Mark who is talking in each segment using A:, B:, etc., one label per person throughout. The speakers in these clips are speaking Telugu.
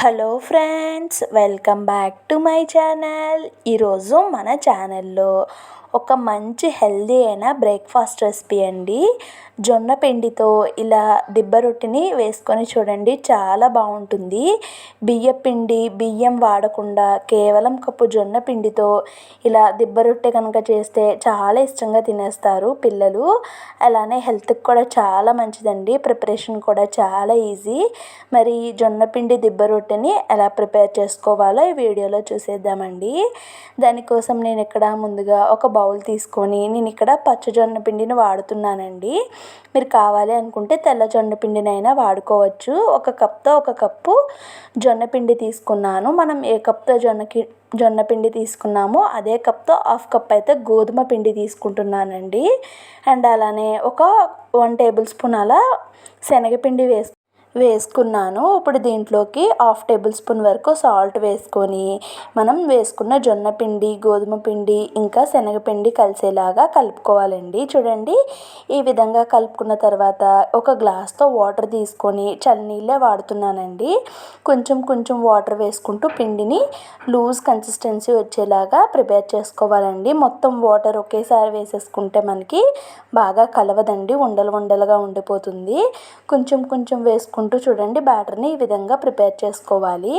A: Hello friends, welcome back to my channel. ఈరోజు మన ఛానల్లో ఒక మంచి హెల్దీ అయిన బ్రేక్ఫాస్ట్ రెసిపీ అండి. జొన్న పిండితో ఇలా దిబ్బ రొట్టెని వేసుకొని చూడండి, చాలా బాగుంటుంది. బియ్యం వాడకుండా కేవలం కప్పు జొన్న పిండితో ఇలా దిబ్బ రొట్టె కనుక చేస్తే చాలా ఇష్టంగా తినేస్తారు పిల్లలు. అలానే హెల్త్కి కూడా చాలా మంచిదండి. ప్రిపరేషన్ కూడా చాలా ఈజీ. మరి జొన్న పిండి దిబ్బ రొట్టెని ఎలా ప్రిపేర్ చేసుకోవాలో ఈ వీడియోలో చూసేద్దామండి. దానికోసం నేను ఇక్కడ ముందుగా ఒక బౌల్ తీసుకొని నేను ఇక్కడ పచ్చజొన్న పిండిని వాడుతున్నానండి. మీరు కావాలి అనుకుంటే తెల్ల జొన్న పిండినైనా వాడుకోవచ్చు. ఒక కప్పు జొన్న పిండి తీసుకున్నాను. మనం ఏ కప్తో జొన్న పిండి తీసుకున్నామో అదే కప్తో హాఫ్ కప్ అయితే గోధుమ పిండి తీసుకుంటున్నానండి. అండ్ అలానే ఒక 1 టేబుల్ స్పూన్ అలా శనగపిండి వేసుకున్నాను. ఇప్పుడు దీంట్లోకి హాఫ్ టేబుల్ స్పూన్ వరకు సాల్ట్ వేసుకొని మనం వేసుకున్న జొన్న పిండి, గోధుమ పిండి ఇంకా శనగపిండి కలిసేలాగా కలుపుకోవాలండి. చూడండి, ఈ విధంగా కలుపుకున్న తర్వాత ఒక గ్లాస్తో వాటర్ తీసుకొని చల్లనీళ్ళే వాడుతున్నానండి. కొంచెం వాటర్ వేసుకుంటూ పిండిని లూజ్ కన్సిస్టెన్సీ వచ్చేలాగా ప్రిపేర్ చేసుకోవాలండి. మొత్తం వాటర్ ఒకేసారి వేసేసుకుంటే మనకి బాగా కలవదండి, ఉండలుగా ఉండిపోతుంది. కొంచెం వేసుకుంటూ చూడండి బ్యాటర్ని ఈ విధంగా ప్రిపేర్ చేసుకోవాలి.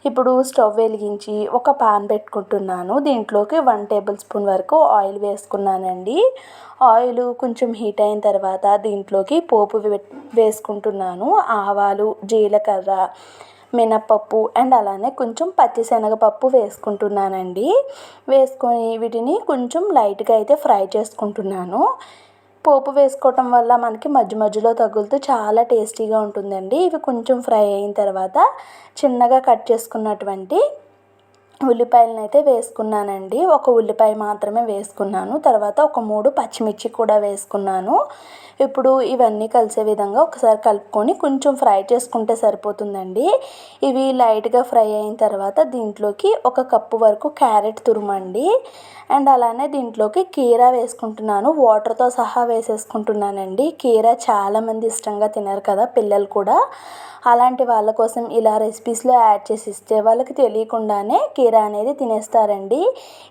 A: ఇప్పుడు స్టవ్ వెలిగించి ఒక పాన్ పెట్టుకుంటున్నాను. దీంట్లోకి 1 టేబుల్ స్పూన్ వరకు ఆయిల్ వేసుకున్నానండి. ఆయిల్ కొంచెం హీట్ అయిన తర్వాత దీంట్లోకి పోపు వేసుకుంటున్నాను. ఆవాలు, జీలకర్ర, మినపప్పు అండ్ అలానే కొంచెం పచ్చిశనగపప్పు వేసుకుంటున్నానండి. వేసుకొని వీటిని కొంచెం లైట్గా అయితే ఫ్రై చేసుకుంటున్నాను. పోపు వేసుకోవటం వల్ల మనకి మధ్యలో తగులుతూ చాలా టేస్టీగా ఉంటుందండి. ఇవి కొంచెం ఫ్రై అయిన తర్వాత చిన్నగా కట్ చేసుకున్నటువంటి ఉల్లిపాయలను అయితే వేసుకున్నానండి. ఒక ఉల్లిపాయ మాత్రమే వేసుకున్నాను. తర్వాత ఒక 3 పచ్చిమిర్చి కూడా వేసుకున్నాను. ఇప్పుడు ఇవన్నీ కలిసే విధంగా ఒకసారి కలుపుకొని కొంచెం ఫ్రై చేసుకుంటే సరిపోతుందండి. ఇవి లైట్గా ఫ్రై అయిన తర్వాత దీంట్లోకి ఒక కప్పు వరకు క్యారెట్ తురుమండి. అండ్ అలానే దీంట్లోకి కీరా వేసుకుంటున్నాను. వాటర్తో సహా వేసేసుకుంటున్నానండి. కీరా చాలామంది ఇష్టంగా తినరు కదా పిల్లలు కూడా. అలాంటి వాళ్ళ కోసం ఇలా రెసిపీస్లో యాడ్ చేసి ఇస్తే వాళ్ళకి తెలియకుండానే కీరా అనేది తినేస్తారండి.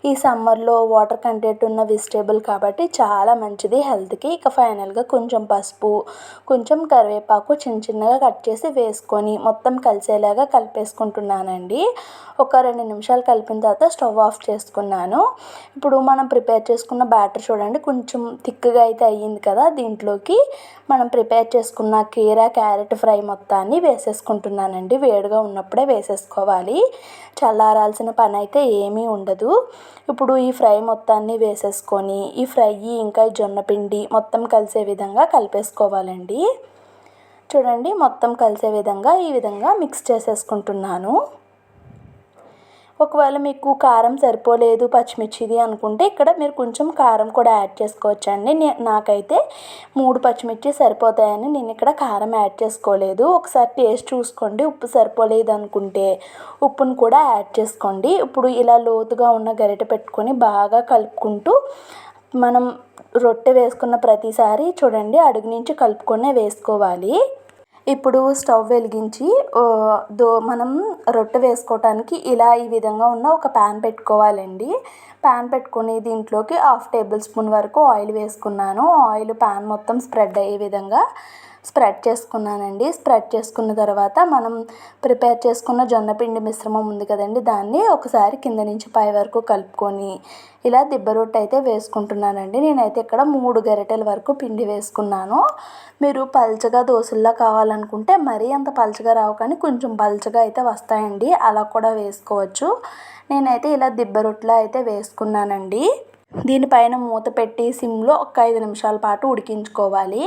A: ఈ సమ్మర్లో వాటర్ కంటెంట్ ఉన్న వెజిటేబుల్ కాబట్టి చాలా మంచిది హెల్త్కి. ఇక ఫైనల్గా కొంచెం పసుపు, కొంచెం కరివేపాకు చిన్నగా కట్ చేసి వేసుకొని మొత్తం కలిసేలాగా కలిపేసుకుంటున్నానండి. ఒక 2 నిమిషాలు కలిపిన తర్వాత స్టవ్ ఆఫ్ చేసుకున్నాను. ఇప్పుడు మనం ప్రిపేర్ చేసుకున్న బ్యాటర్ చూడండి, కొంచెం థిక్గా అయితే అయ్యింది కదా. దీంట్లోకి మనం ప్రిపేర్ చేసుకున్న కీరా, క్యారెట్ ఫ్రై మొత్తాన్ని వేసేసుకుంటున్నానండి. వేడిగా ఉన్నప్పుడే వేసేసుకోవాలి, చల్లారాల్సిన పని అయితే ఏమీ ఉండదు. ఇప్పుడు ఈ ఫ్రై మొత్తాన్ని వేసేసుకొని ఈ ఫ్రై ఇంకా జొన్న పిండి మొత్తం కలిసే విధంగా కలిపేసుకోవాలండి. చూడండి, మొత్తం కలిసే విధంగా ఈ విధంగా మిక్స్ చేసేసుకుంటున్నాను. ఒకవేళ మీకు కారం సరిపోలేదు పచ్చిమిర్చిది అనుకుంటే ఇక్కడ మీరు కొంచెం కారం కూడా యాడ్ చేసుకోవచ్చండి. నాకైతే 3 పచ్చిమిర్చి సరిపోతాయని నేను ఇక్కడ కారం యాడ్ చేసుకోలేదు. ఒకసారి టేస్ట్ చూసుకోండి, ఉప్పు సరిపోలేదు అనుకుంటే ఉప్పును కూడా యాడ్ చేసుకోండి. ఇప్పుడు ఇలా లోతుగా ఉన్న గరిటె పెట్టుకొని బాగా కలుపుకుంటూ మనం రొట్టె వేసుకున్న ప్రతిసారి చూడండి అడుగు నుంచి కలుపుకొనే వేసుకోవాలి. ఇప్పుడు స్టవ్ వెలిగించి మనం రొట్టె వేసుకోవటానికి ఇలా ఈ విధంగా ఉన్న ఒక ప్యాన్ పెట్టుకోవాలండి. ప్యాన్ పెట్టుకొని దీంట్లోకి హాఫ్ టేబుల్ స్పూన్ వరకు ఆయిల్ వేసుకున్నాను. ఆయిల్ ప్యాన్ మొత్తం స్ప్రెడ్ అయ్యే విధంగా స్ప్రెడ్ చేసుకున్నానండి. స్ప్రెడ్ చేసుకున్న తర్వాత మనం ప్రిపేర్ చేసుకున్న జొన్నపిండి మిశ్రమం ఉంది కదండి, దాన్ని ఒకసారి కింద నుంచి పై వరకు కలుపుకొని ఇలా దిబ్బ రొట్టె అయితే వేసుకుంటున్నానండి. నేనైతే ఇక్కడ 3 గరిటెల వరకు పిండి వేసుకున్నాను. మీరు పల్చగా దోశల్లా కావాలనుకుంటే మరీ అంత పల్చగా రావు, కానీ కొంచెం పల్చగా అయితే వస్తాయండి, అలా కూడా వేసుకోవచ్చు. నేనైతే ఇలా దిబ్బ రొట్టెలా అయితే వేసుకున్నానండి. దీనిపైన మూత పెట్టి సిమ్లో ఒక 5 నిమిషాల పాటు ఉడికించుకోవాలి.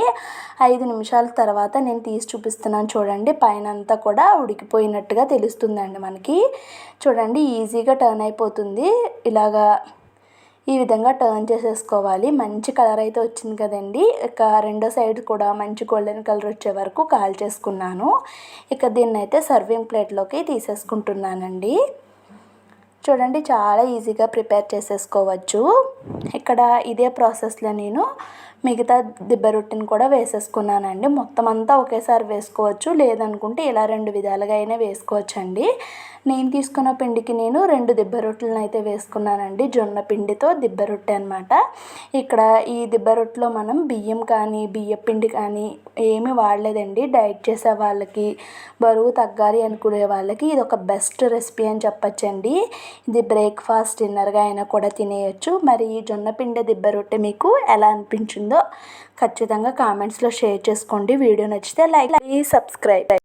A: 5 నిమిషాల తర్వాత నేను తీసి చూపిస్తున్నాను చూడండి, పైన అంతా కూడా ఉడికిపోయినట్టుగా తెలుస్తుందండి మనకి. చూడండి, ఈజీగా టర్న్ అయిపోతుంది. ఇలాగా ఈ విధంగా టర్న్ చేసేసుకోవాలి. మంచి కలర్ అయితే వచ్చింది కదండి. ఇక రెండో సైడ్ కూడా మంచి గోల్డెన్ కలర్ వచ్చే వరకు కాల్చేసుకున్నాను. ఇక దీన్ని అయితే సర్వింగ్ ప్లేట్లోకి తీసేసుకుంటున్నానండి. చూడండి చాలా ఈజీగా ప్రిపేర్ చేసేసుకోవచ్చు. ఇక్కడ ఇదే ప్రాసెస్లో నేను మిగతా దిబ్బ రొట్టెని కూడా వేసేసుకున్నానండి. మొత్తం అంతా ఒకేసారి వేసుకోవచ్చు, లేదనుకుంటే ఇలా 2 విధాలుగా అయినా వేసుకోవచ్చండి. నేను తీసుకున్న పిండికి నేను 2 దిబ్బ రొట్టెలను అయితే వేసుకున్నానండి. జొన్న పిండితో దిబ్బ రొట్టె అనమాట. ఇక్కడ ఈ దిబ్బ రొట్టెలో మనం బియ్యం కానీ బియ్యం పిండి కానీ ఏమీ వాడలేదండి. డైట్ చేసే వాళ్ళకి, బరువు తగ్గాలి అనుకునే వాళ్ళకి ఇది ఒక బెస్ట్ రెసిపీ అని చెప్పచ్చండి. ఇది బ్రేక్ఫాస్ట్ డిన్నర్గా అయినా కూడా తినేయచ్చు. మరి ఈ జొన్న పిండి దిబ్బ రొట్టె మీకు ఎలా అనిపించిందో ఖచ్చితంగా కామెంట్స్లో షేర్ చేసుకోండి. వీడియో నచ్చితే లైక్, సబ్స్క్రైబ్.